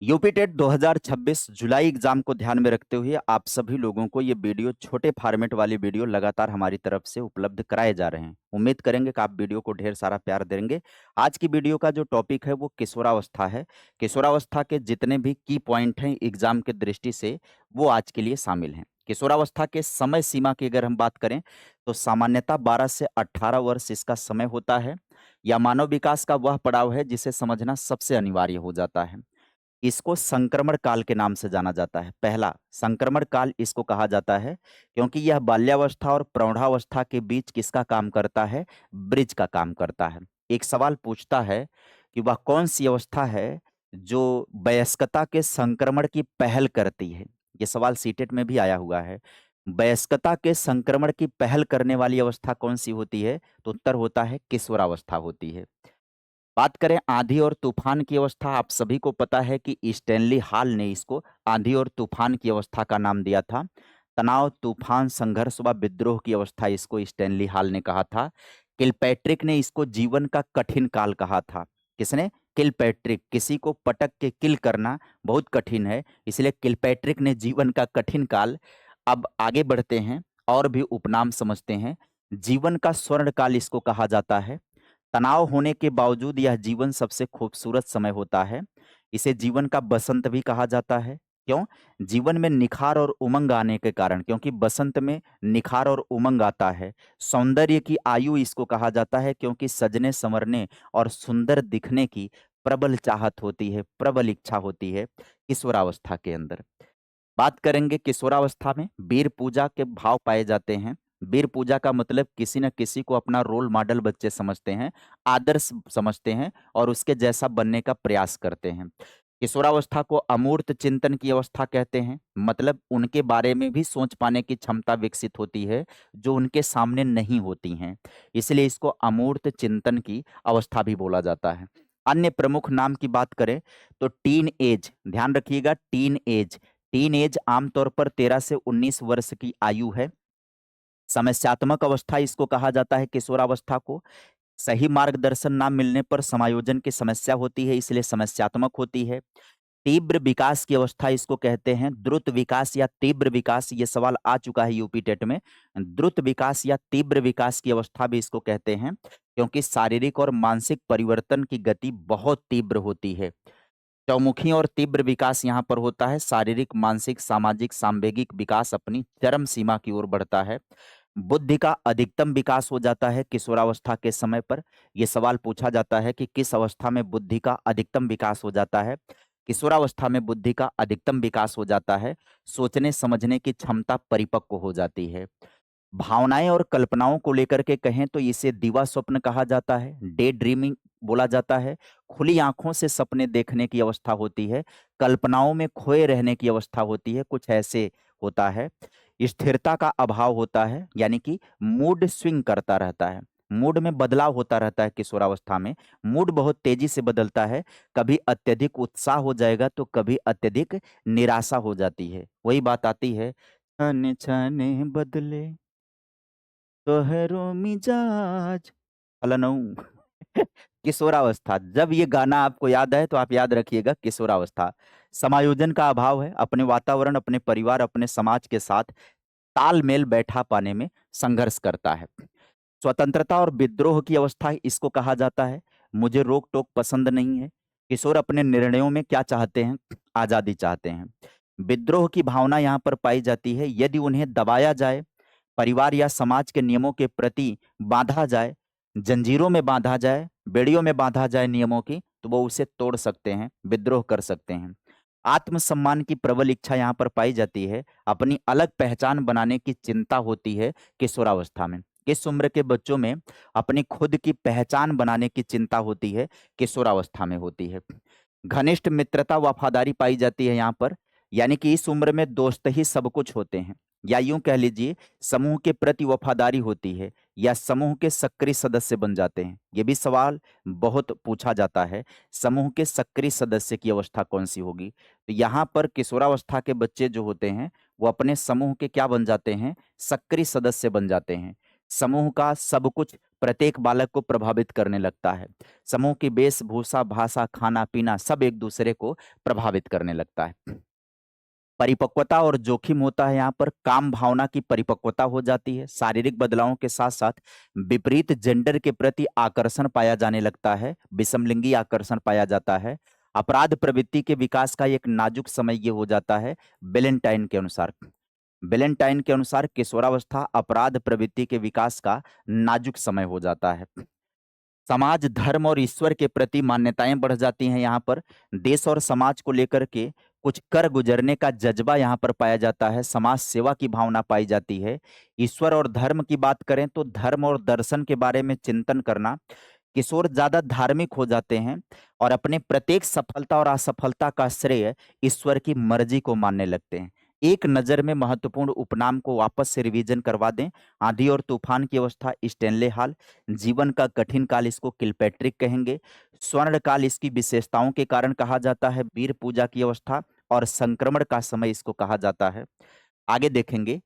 UP TET 2026 जुलाई exam को ध्यान में रखते हुए आप सभी लोगों को ये वीडियो छोटे फॉर्मेट वाली वीडियो लगातार हमारी तरफ से उपलब्ध कराए जा रहे हैं। उम्मीद करेंगे कि आप वीडियो को ढेर सारा प्यार देंगे। आज की वीडियो का जो टॉपिक है वो किशोरावस्था है। किशोरावस्था के जितने भी की पॉइंट हैं एग्जाम के दृष्टि से वो आज के लिए शामिल हैं। किशोरावस्था के समय सीमा की अगर हम बात करें तो सामान्यतः 12 से 18 वर्ष इसका समय होता है। या मानव विकास का वह पड़ाव है जिसे समझना सबसे अनिवार्य हो जाता है। इसको संक्रमण काल के नाम से जाना जाता है। पहला संक्रमण काल इसको कहा जाता है क्योंकि यह बाल्यावस्था और प्रौढ़ावस्था के बीच किसका काम करता है? ब्रिज का काम करता है। एक सवाल पूछता है कि वह कौन-सी अवस्था है जो वयस्कता के संक्रमण की पहल करती है? ये सवाल सीटेट में भी आया हुआ है। वयस्कता के संक्रमण की पहल करने वाली अवस्था कौन-सी होती है? तो उत्तर होता है किशोरावस्था होती है। बात करें आंधी और तूफान की अवस्था, आप सभी को पता है कि स्टैनली हॉल ने इसको आंधी और तूफान की अवस्था का नाम दिया था। तनाव, तूफान, संघर्ष व विद्रोह की अवस्था इसको स्टैनली हॉल ने कहा था। किलपैट्रिक ने इसको जीवन का कठिन काल कहा था। किसने? किलपैट्रिक। किसी को पटक के किल करना बहुत कठिन है, इसलिए किलपैट्रिक ने जीवन का कठिन काल। अब आगे बढ़ते हैं और भी उपनाम समझते हैं। जीवन का स्वर्ण काल इसको कहा जाता है। तनाव होने के बावजूद यह जीवन सबसे खूबसूरत समय होता है। इसे जीवन का बसंत भी कहा जाता है। क्यों? जीवन में निखार और उमंग आने के कारण, क्योंकि बसंत में निखार और उमंग आता है। सौंदर्य की आयु इसको कहा जाता है क्योंकि सजने संवरने और सुंदर दिखने की प्रबल चाहत होती है, प्रबल इच्छा होती है किशोरावस्था के अंदर। बात करेंगे किशोरावस्था में वीर पूजा के भाव पाए जाते हैं। वीर पूजा का मतलब किसी न किसी को अपना रोल मॉडल बच्चे समझते हैं, आदर्श समझते हैं और उसके जैसा बनने का प्रयास करते हैं। किशोरावस्था को अमूर्त चिंतन की अवस्था कहते हैं, मतलब उनके बारे में भी सोच पाने की क्षमता विकसित होती है जो उनके सामने नहीं होती हैं। इसलिए इसको अमूर्त चिंतन की अवस्था भी बोला जाता है। अन्य प्रमुख नाम की बात करें तो टीन एज, ध्यान रखिएगा टीन एज। टीन एज आमतौर पर 13 से 19 वर्ष की आयु है। समस्यात्मक अवस्था इसको कहा जाता है किशोरावस्था को। सही मार्गदर्शन ना मिलने पर समायोजन की समस्या होती है, इसलिए समस्यात्मक होती है। तीव्र विकास की अवस्था इसको कहते हैं। द्रुत विकास या तीव्र विकास, ये सवाल आ चुका है यूपी टेट में। द्रुत विकास या तीव्र विकास की अवस्था भी इसको कहते हैं क्योंकि शारीरिक और मानसिक परिवर्तन की गति बहुत तीव्र होती है। चौमुखी और तीव्र विकास यहाँ पर होता है। शारीरिक, मानसिक, सामाजिक, सांवेगिक विकास अपनी चरम सीमा की ओर बढ़ता है। बुद्धि का अधिकतम विकास हो जाता है किशोरावस्था के समय पर। यह सवाल पूछा जाता है कि किस अवस्था में बुद्धि का अधिकतम विकास हो जाता है? किशोरावस्था में बुद्धि का अधिकतम विकास हो जाता है। सोचने समझने की क्षमता परिपक्व हो जाती है। भावनाएं और कल्पनाओं को लेकर के कहें तो इसे दिवा स्वप्न कहा जाता है, डे ड्रीमिंग बोला जाता है। खुली आंखों से सपने देखने की अवस्था होती है, कल्पनाओं में खोए रहने की अवस्था होती है, कुछ ऐसे होता है। स्थिरता का अभाव होता है, यानी कि मूड स्विंग करता रहता है, मूड में बदलाव होता रहता है किशोरावस्था में। मूड बहुत तेजी से बदलता है, कभी अत्यधिक उत्साह हो जाएगा तो कभी अत्यधिक निराशा हो जाती है। वही बात आती है, छाने छाने बदले तोहरो मिजाज फलानऊ। किशोरावस्था, जब ये गाना आपको याद आए तो आप याद रखिएगा किशोरावस्था। समायोजन का अभाव है, अपने वातावरण, अपने परिवार, अपने समाज के साथ तालमेल बैठा पाने में संघर्ष करता है। स्वतंत्रता और विद्रोह की अवस्था इसको कहा जाता है। मुझे रोक टोक पसंद नहीं है। किशोर अपने निर्णयों में क्या चाहते हैं? आजादी चाहते हैं। विद्रोह की भावना यहाँ पर पाई जाती है। यदि उन्हें दबाया जाए, परिवार या समाज के नियमों के प्रति बांधा जाए, जंजीरों में बांधा जाए, बेड़ियों में बांधा जाए नियमों की, तो वो उसे तोड़ सकते हैं, विद्रोह कर सकते हैं। आत्मसम्मान की प्रबल इच्छा यहाँ पर पाई जाती है। अपनी अलग पहचान बनाने की चिंता होती है किशोरावस्था में। किस उम्र के बच्चों में अपनी खुद की पहचान बनाने की चिंता होती है? किशोरावस्था में होती है। घनिष्ठ मित्रता, वफादारी पाई जाती है यहाँ पर, यानी कि इस उम्र में दोस्त ही सब कुछ होते हैं, या यूं कह लीजिए समूह के प्रति वफादारी होती है या समूह के सक्रिय सदस्य बन जाते हैं। ये भी सवाल बहुत पूछा जाता है, समूह के सक्रिय सदस्य की अवस्था कौन सी होगी? तो यहाँ पर किशोरावस्था के बच्चे जो होते हैं वो अपने समूह के क्या बन जाते हैं? सक्रिय सदस्य बन जाते हैं। समूह का सब कुछ प्रत्येक बालक को प्रभावित करने लगता है। समूह की वेशभूषा, भाषा, खाना पीना सब एक दूसरे को प्रभावित करने लगता है। परिपक्वता और जोखिम होता है यहाँ पर। काम भावना की परिपक्वता हो जाती है। शारीरिक बदलावों के साथ साथ विपरीत जेंडर के प्रति आकर्षण पाया जाने लगता है। विषमलिंगी आकर्षण पाया जाता है। अपराध प्रवृत्ति के विकास का एक नाजुक समय ये हो जाता है बेलेंटाइन के अनुसार। बेलेंटाइन के अनुसार किशोरावस्था अपराध प्रवृत्ति के विकास का नाजुक समय हो जाता है। समाज, धर्म और ईश्वर के प्रति मान्यताएं बढ़ जाती हैं यहाँ पर। देश और समाज को लेकर के कुछ कर गुजरने का जज्बा यहाँ पर पाया जाता है। समाज सेवा की भावना पाई जाती है। ईश्वर और धर्म की बात करें तो धर्म और दर्शन के बारे में चिंतन करना। किशोर ज्यादा धार्मिक हो जाते हैं और अपने प्रत्येक सफलता और असफलता का श्रेय ईश्वर की मर्जी को मानने लगते हैं। एक नजर में महत्वपूर्ण उपनाम को वापस से रिवीजन करवा दें। आंधी और तूफान की अवस्था स्टेनले हाल। जीवन का कठिन काल इसको किलपैट्रिक कहेंगे। स्वर्ण काल इसकी विशेषताओं के कारण कहा जाता है वीर पूजा की अवस्था। और संक्रमण का समय इसको कहा जाता है। आगे देखेंगे।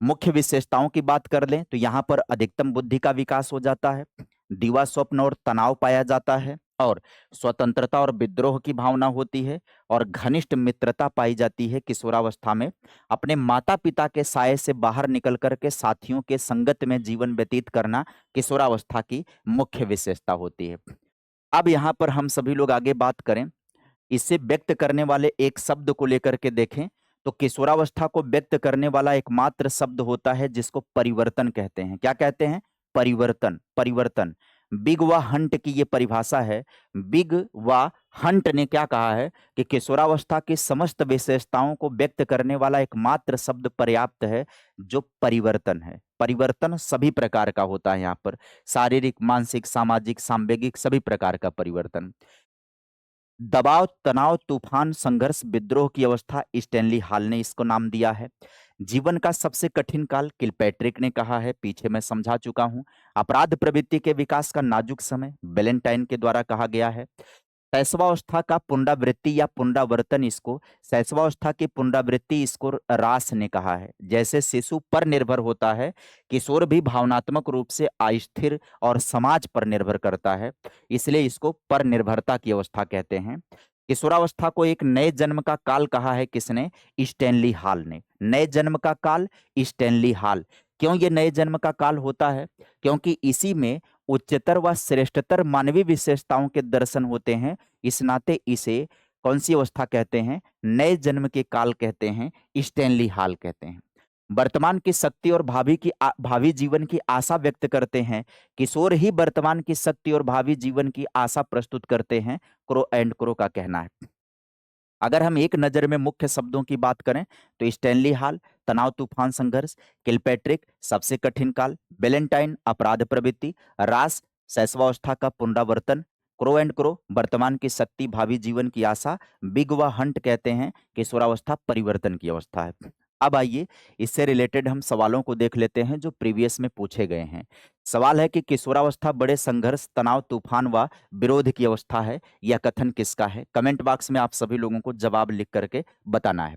मुख्य विशेषताओं की बात कर लें तो यहाँ पर अधिकतम बुद्धि का विकास हो जाता है। दीवा स्वप्न और तनाव पाया जाता है। और स्वतंत्रता और विद्रोह की भावना होती है। और घनिष्ठ मित्रता पाई जाती है किशोरावस्था में। अपने माता पिता के साये से बाहर निकल करके साथियों के संगत में जीवन व्यतीत करना किशोरावस्था की मुख्य विशेषता होती है। अब यहाँ पर हम सभी लोग आगे बात करें, इसे व्यक्त करने वाले एक शब्द को लेकर के देखें तो किशोरावस्था को व्यक्त करने वाला एकमात्र शब्द होता है जिसको परिवर्तन कहते हैं। क्या कहते हैं? परिवर्तन। परिवर्तन। बिग व हंट की ये परिभाषा है। बिग व हंट ने क्या कहा है कि किशोरावस्था की समस्त विशेषताओं को व्यक्त करने वाला एकमात्र शब्द पर्याप्त है जो परिवर्तन है। परिवर्तन सभी प्रकार का होता है यहाँ पर। शारीरिक, मानसिक, सामाजिक, सांवेगिक सभी प्रकार का परिवर्तन। दबाव, तनाव, तूफान, संघर्ष, विद्रोह की अवस्था स्टैनली हॉल ने इसको नाम दिया है। जीवन का सबसे कठिन काल किलपैट्रिक ने कहा है, पीछे मैं समझा चुका हूं। अपराध प्रवृत्ति के विकास का नाजुक समय बेलेंटाइन के द्वारा कहा गया है। शैशवावस्था का पुनरावृत्ति या पुनरावर्तन इसको शैशवावस्था की पुनरावृत्ति इसको रास ने कहा है। जैसे शिशु पर निर्भर होता है, किशोर भी भावनात्मक रूप से अस्थिर और समाज पर निर्भर करता है, इसलिए इसको पर निर्भरता की अवस्था कहते हैं। किशोरावस्था को एक नए जन्म का काल कहा है किसने? स्टैनली हॉल ने। नए जन्म का काल स्टैनली हॉल। क्यों ये नए जन्म का काल होता है? क्योंकि इसी में उच्चतर व श्रेष्ठतर मानवीय विशेषताओं के दर्शन होते हैं। इस नाते इसे कौन सी अवस्था कहते हैं? नए जन्म के काल कहते हैं, स्टैनली हॉल कहते हैं। वर्तमान की शक्ति और भावी जीवन की आशा व्यक्त करते हैं। किशोर ही वर्तमान की शक्ति और भावी जीवन की आशा प्रस्तुत करते हैं, क्रो एंड क्रो का कहना है। अगर हम एक नजर में मुख्य शब्दों की बात करें तो स्टैनली हॉल तनाव तूफान संघर्ष, किलपैट्रिक सबसे कठिन काल, बेलेंटाइन अपराध प्रवृत्ति, रास शैशवावस्था का पुनरावर्तन, क्रो एंड क्रो वर्तमान की शक्ति भावी जीवन की आशा, बिग व हंट कहते हैं किशोरावस्था परिवर्तन की अवस्था है। अब आइए इससे रिलेटेड हम सवालों को देख लेते हैं जो प्रीवियस में पूछे गए हैं। सवाल है कि किशोरावस्था बड़े संघर्ष, तनाव, तूफान व विरोध की अवस्था है। यह कथन किसका है? कमेंट बॉक्स में आप सभी लोगों को जवाब लिख करके बताना है।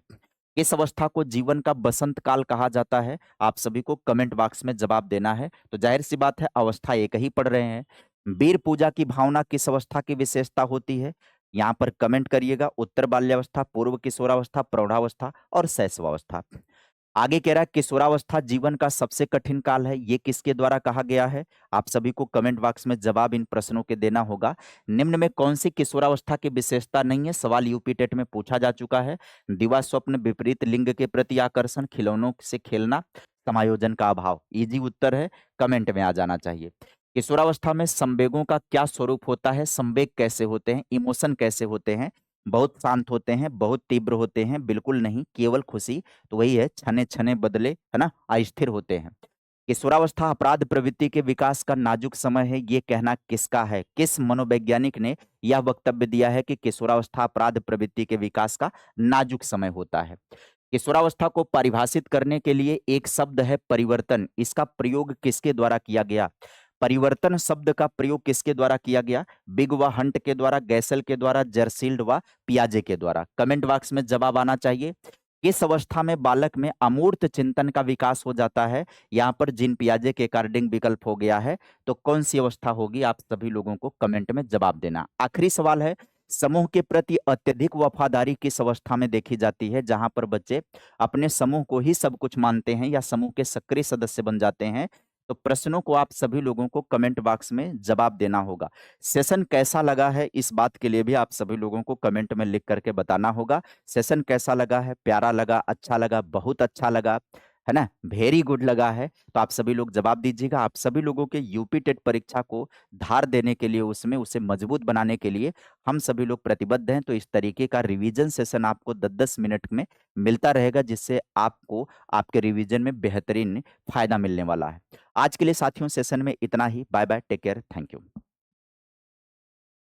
इस अवस्था को जीवन का बसंत काल कहा जाता है। आप सभी को कमेंट बॉक्स में जवाब देना है। तो जाहिर सी बात है अवस्था एक ही पढ़ रहे हैं। वीर पूजा की भावना किस अवस्था की विशेषता होती है? यहाँ पर कमेंट करिएगा। उत्तर बाल्यावस्था, पूर्व किशोरावस्था, प्रौढ़ावस्था और शैशवावस्था। आगे कह रहा है किशोरावस्था जीवन का सबसे कठिन काल है। ये किसके द्वारा कहा गया है? आप सभी को कमेंट बॉक्स में जवाब इन प्रश्नों के देना होगा। निम्न में कौन सी किशोरावस्था की विशेषता नहीं है? सवाल यूपी टेट में पूछा जा चुका है। दिवा स्वप्न, विपरीत लिंग के प्रति आकर्षण, खिलौनों से खेलना, समायोजन का अभाव। इजी उत्तर है, कमेंट में आ जाना चाहिए। किशोरावस्था में संवेगों का क्या स्वरूप होता है? संवेग कैसे होते हैं? इमोशन कैसे होते हैं? बहुत शांत होते हैं, बहुत तीव्र होते हैं, बिल्कुल नहीं, केवल खुशी। तो वही है, छने छने बदले, है ना, अस्थिर होते हैं। किशोरावस्था अपराध प्रवृत्ति के विकास का नाजुक समय है। ये कहना किसका है? किस मनोवैज्ञानिक ने यह वक्तव्य दिया है कि किशोरावस्था अपराध प्रवृत्ति के विकास का नाजुक समय होता है? किशोरावस्था को परिभाषित करने के लिए एक शब्द है परिवर्तन। इसका प्रयोग किसके द्वारा किया गया? परिवर्तन शब्द का प्रयोग किसके द्वारा किया गया? बिग व हंट के द्वारा, गैसल के द्वारा, जर्सील्ड व पियाजे के द्वारा। कमेंट बॉक्स में जवाब आना चाहिए। किस अवस्था में बालक में अमूर्त चिंतन का विकास हो जाता है? यहाँ पर जीन पियाजे के अकॉर्डिंग विकल्प हो गया है, तो कौन सी अवस्था होगी? आप सभी लोगों को कमेंट में जवाब देना। आखिरी सवाल है, समूह के प्रति अत्यधिक वफादारी किस अवस्था में देखी जाती है? जहां पर बच्चे अपने समूह को ही सब कुछ मानते हैं या समूह के सक्रिय सदस्य बन जाते हैं। तो प्रश्नों को आप सभी लोगों को कमेंट बॉक्स में जवाब देना होगा। सेशन कैसा लगा है, इस बात के लिए भी आप सभी लोगों को कमेंट में लिख करके बताना होगा। सेशन कैसा लगा है? प्यारा लगा, अच्छा लगा, बहुत अच्छा लगा, है ना? वेरी गुड लगा है? तो आप सभी लोग जवाब दीजिएगा। आप सभी लोगों के यूपी टेट परीक्षा को धार देने के लिए, उसमें उसे मजबूत बनाने के लिए हम सभी लोग प्रतिबद्ध हैं। तो इस तरीके का रिवीजन सेशन आपको 10-10 मिनट में मिलता रहेगा, जिससे आपको आपके रिवीजन में बेहतरीन फ़ायदा मिलने वाला है। आज के लिए साथियों सेशन में इतना ही। Bye bye, take care, thank you.